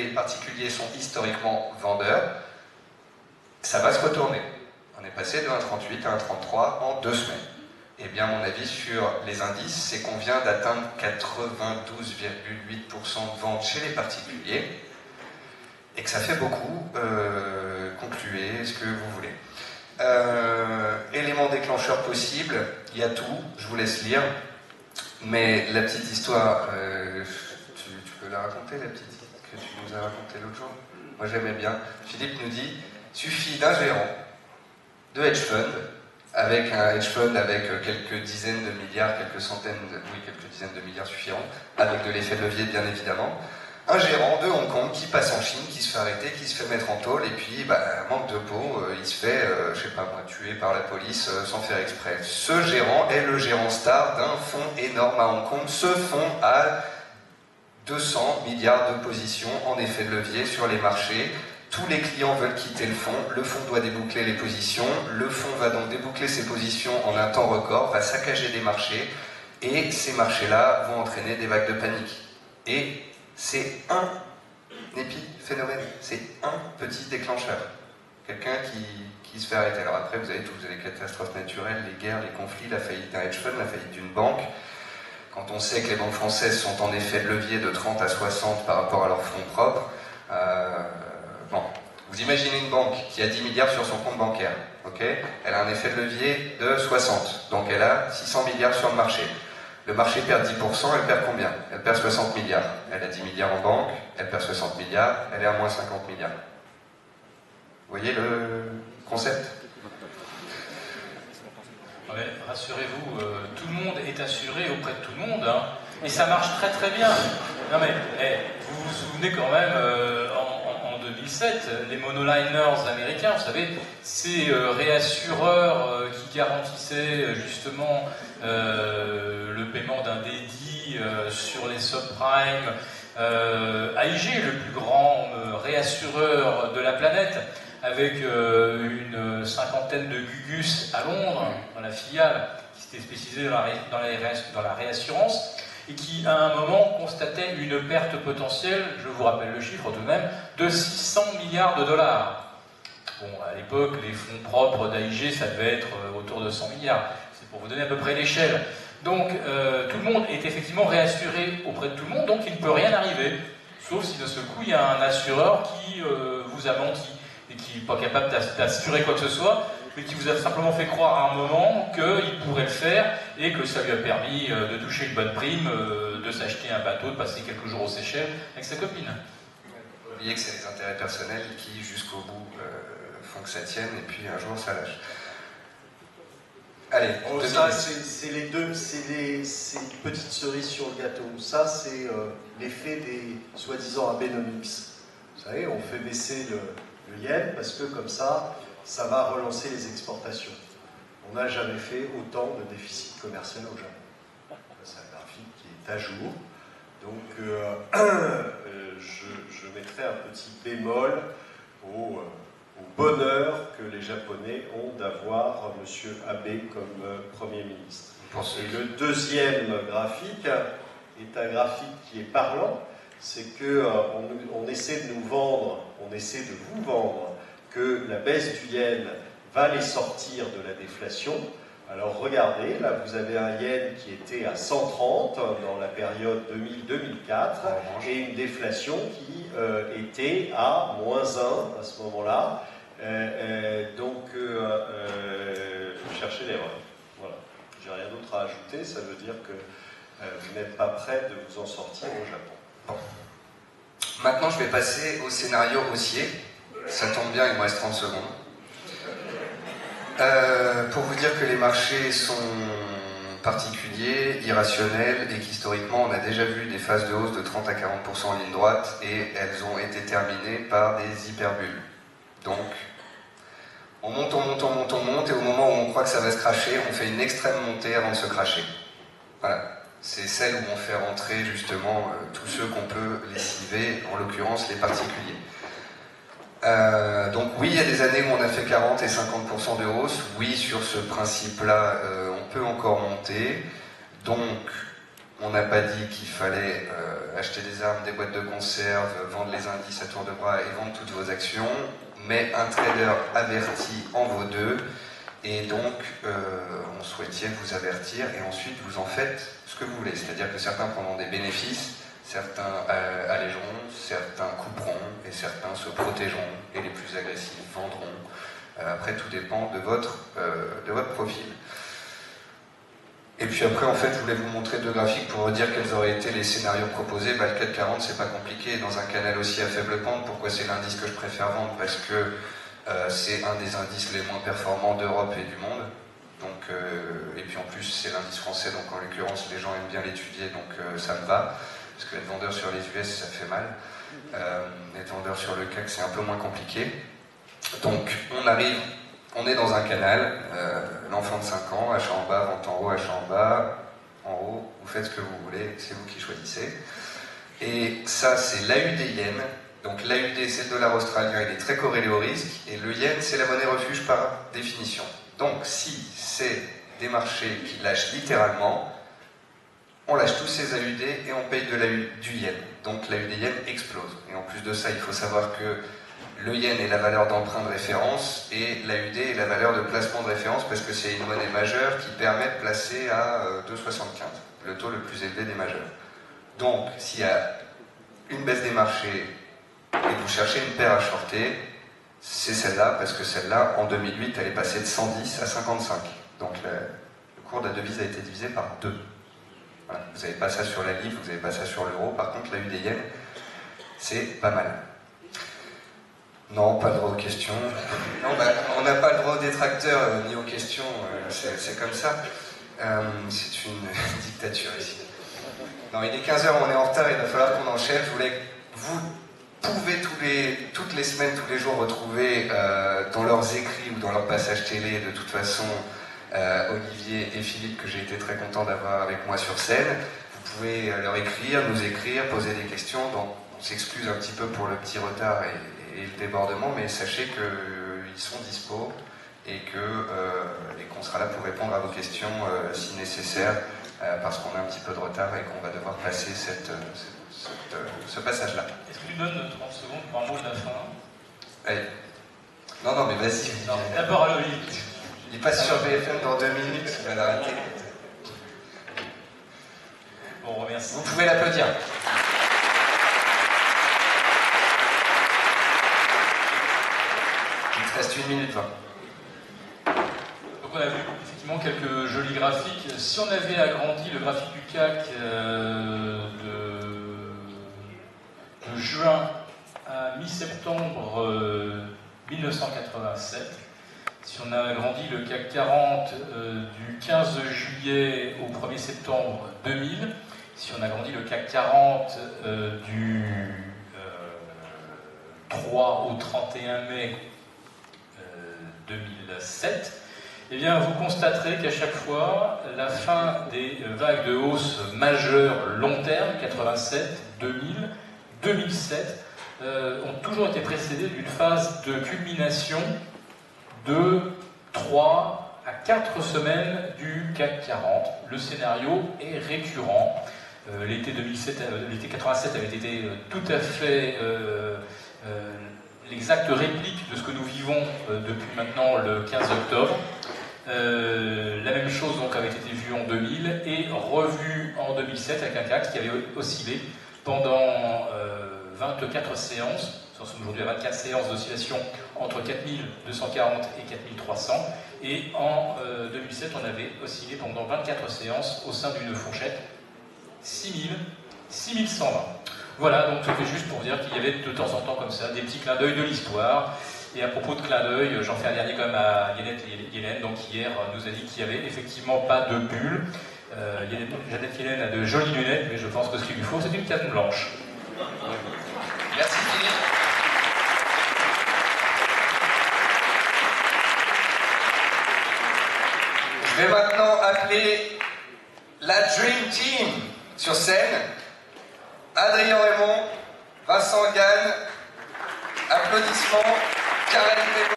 les particuliers sont historiquement vendeurs, ça va se retourner. On est passé de 1,38 à 1,33 en 2 semaines. Eh bien, mon avis sur les indices, c'est qu'on vient d'atteindre 92,8% de ventes chez les particuliers et que ça fait beaucoup. Concluez ce que vous voulez. Élément déclencheur possible, il y a tout, je vous laisse lire. Mais la petite histoire, tu peux la raconter, la petite que tu nous as racontée l'autre jour? Moi, j'aimais bien. Philippe nous dit, suffit d'un gérant de hedge fund, avec un hedge fund avec quelques dizaines de milliards, quelques dizaines de milliards suffiront, avec de l'effet de levier bien évidemment, un gérant de Hong Kong qui passe en Chine, qui se fait arrêter, qui se fait mettre en tôle, et puis, manque de peau, il se fait, je sais pas moi, tuer par la police sans faire exprès. Ce gérant est le gérant star d'un fonds énorme à Hong Kong. Ce fonds a 200 milliards de positions en effet de levier sur les marchés. Tous les clients veulent quitter le fonds doit déboucler les positions, le fonds va donc déboucler ses positions en un temps record, va saccager des marchés, et ces marchés-là vont entraîner des vagues de panique. Et c'est un épiphénomène, c'est un petit déclencheur. Quelqu'un qui se fait arrêter. Alors après, vous avez tout, vous avez les catastrophes naturelles, les guerres, les conflits, la faillite d'un hedge fund, la faillite d'une banque. Quand on sait que les banques françaises sont en effet de levier de 30 à 60 par rapport à leurs fonds propres, bon, vous imaginez une banque qui a 10 milliards sur son compte bancaire, ok? Elle a un effet de levier de 60, donc elle a 600 milliards sur le marché. Le marché perd 10%, elle perd combien? Elle perd 60 milliards. Elle a 10 milliards en banque, elle perd 60 milliards, elle est à moins 50 milliards. Vous voyez le concept? Rassurez-vous, tout le monde est assuré auprès de tout le monde, hein, et ça marche très très bien. Non mais, vous vous souvenez quand même, en 2007, les monoliners américains, vous savez, ces réassureurs qui garantissaient justement le paiement d'un dédit sur les subprimes, AIG, le plus grand réassureur de la planète, avec une cinquantaine de Gugus à Londres, dans la filiale, qui s'était spécialisée dans la réassurance, et qui, à un moment, constatait une perte potentielle, je vous rappelle le chiffre tout de même, de 600 milliards de dollars. Bon, à l'époque, les fonds propres d'AIG, ça devait être autour de 100 milliards. C'est pour vous donner à peu près l'échelle. Donc, tout le monde est effectivement réassuré auprès de tout le monde, donc il ne peut rien arriver. Sauf si de ce coup, il y a un assureur qui vous a menti et qui n'est pas capable d'assurer quoi que ce soit, mais qui vous a simplement fait croire à un moment qu'il pourrait le faire et que ça lui a permis de toucher une bonne prime, de s'acheter un bateau, de passer quelques jours aux Seychelles avec sa copine. Vous oubliez que c'est les intérêts personnels qui, jusqu'au bout, font que ça tienne, et puis un jour, ça lâche. Allez, ça, c'est les petites cerises sur le gâteau. Ça, c'est l'effet des soi-disant Abenomics. Vous savez, on fait baisser le yen parce que comme ça va relancer les exportations. On n'a jamais fait autant de déficit commercial au Japon. C'est un graphique qui est à jour. Donc, je mettrai un petit bémol au bonheur que les Japonais ont d'avoir M. Abe comme Premier ministre. Et le deuxième graphique est un graphique qui est parlant, c'est qu'on essaie de nous vendre, on essaie de vous vendre que la baisse du yen va les sortir de la déflation. Alors regardez, là vous avez un yen qui était à 130 dans la période 2000-2004 et une déflation qui était à -1 à ce moment-là. Cherchez l'erreur. Voilà. J'ai rien d'autre à ajouter, ça veut dire que vous n'êtes pas prêt de vous en sortir au Japon. Bon. Maintenant, je vais passer au scénario haussier. Ça tombe bien, il me reste 30 secondes. Pour vous dire que les marchés sont particuliers, irrationnels, et qu'historiquement, on a déjà vu des phases de hausse de 30 à 40% en ligne droite, et elles ont été terminées par des hyperbules. Donc, on monte, et au moment où on croit que ça va se cracher, on fait une extrême montée avant de se cracher. Voilà. C'est celle où on fait rentrer justement tous ceux qu'on peut lessiver, en l'occurrence les particuliers. Donc oui, il y a des années où on a fait 40 et 50% de hausse. Oui, sur ce principe-là, on peut encore monter. Donc, On n'a pas dit qu'il fallait acheter des armes, des boîtes de conserve, vendre les indices à tour de bras et vendre toutes vos actions, mais un trader averti en vaut deux, et donc on souhaitait vous avertir, et ensuite vous en faites ce que vous voulez. C'est-à-dire que certains prendront des bénéfices, certains allégeront, certains couperont, et certains se protégeront, et les plus agressifs vendront. Après, tout dépend de votre profil. Et puis après, en fait, je voulais vous montrer deux graphiques pour vous dire quels auraient été les scénarios proposés. Le CAC 40, c'est pas compliqué. Dans un canal aussi à faible pente, pourquoi c'est l'indice que je préfère vendre? Parce que c'est un des indices les moins performants d'Europe et du monde. Donc, et puis en plus, c'est l'indice français, donc en l'occurrence, les gens aiment bien l'étudier, donc ça me va. Parce que être vendeur sur les US, ça fait mal. Être vendeur sur le CAC, c'est un peu moins compliqué. Donc, on est dans un canal, l'enfant de 5 ans, achat en bas, vente en haut, achat en bas, en haut, vous faites ce que vous voulez, c'est vous qui choisissez. Et ça, c'est l'AUD yen. Donc l'AUD, c'est le dollar australien, il est très corrélé au risque, et le yen, c'est la monnaie refuge par définition. Donc si c'est des marchés qui lâchent littéralement, on lâche tous ces AUD et on paye du yen. Donc l'AUD yen explose. Et en plus de ça, il faut savoir que le yen est la valeur d'emprunt de référence et l'AUD est la valeur de placement de référence parce que c'est une monnaie majeure qui permet de placer à 2,75, le taux le plus élevé des majeurs. Donc, s'il y a une baisse des marchés et que vous cherchez une paire à shorter, c'est celle-là, parce que celle-là, en 2008, elle est passée de 110 à 55. Donc, le cours de la devise a été divisé par 2. Voilà. Vous n'avez pas ça sur la livre, vous n'avez pas ça sur l'euro. Par contre, l'AUD yen, c'est pas mal. Non, pas le droit aux questions. Non, on n'a pas le droit aux détracteurs ni aux questions, c'est comme ça. C'est une dictature ici. Non, il est 15h, on est en retard, il va falloir qu'on enchaîne. Vous pouvez toutes les semaines, tous les jours retrouver dans leurs écrits ou dans leurs passages télé, de toute façon, Olivier et Philippe, que j'ai été très content d'avoir avec moi sur scène. Vous pouvez leur écrire, nous écrire, poser des questions. Donc, on s'excuse un petit peu pour le petit retard et le débordement, mais sachez qu'ils sont dispo et qu'on sera là pour répondre à vos questions si nécessaire, parce qu'on a un petit peu de retard et qu'on va devoir passer ce passage-là. Est-ce que tu donnes 30 secondes pour un mot de la fin? Allez. Non, mais vas-y. D'abord à Olivier. Il passe sur BFM dans 2 minutes, il va l'arrêter. Bon, on remercie. Vous pouvez l'applaudir. Il te reste 1 minute 20. Donc on a vu effectivement quelques jolis graphiques. Si on avait agrandi le graphique du CAC de juin à mi-septembre 1987, si on a agrandi le CAC 40 du 15 juillet au 1er septembre 2000, si on a agrandi le CAC 40 du 3 au 31 mai 2007, eh bien, vous constaterez qu'à chaque fois, la fin des vagues de hausse majeures long terme, 87, 2000, 2007, ont toujours été précédées d'une phase de culmination de 3 à 4 semaines du CAC 40. Le scénario est récurrent. L'été 87 avait été tout à fait l'exacte réplique de ce que nous vivons depuis maintenant le 15 octobre. La même chose donc avait été vue en 2000 et revue en 2007 avec un CAC qui avait oscillé pendant 24 séances. Nous sommes aujourd'hui à 24 séances d'oscillation entre 4240 et 4300. Et en 2007, on avait oscillé pendant 24 séances au sein d'une fourchette 6120. Voilà, donc c'était juste pour dire qu'il y avait de temps en temps comme ça des petits clins d'œil de l'histoire. Et à propos de clin d'œil, j'en fais un dernier quand même à Yellen, donc hier nous a dit qu'il n'y avait effectivement pas de bulle. Jeannette Yellen a de jolies lunettes, mais je pense que ce qu'il lui faut, c'est une canne blanche. Merci Philippe. Je vais maintenant appeler la Dream Team sur scène. Adrien Raymond, Vincent Gann, applaudissements, Karen Pello.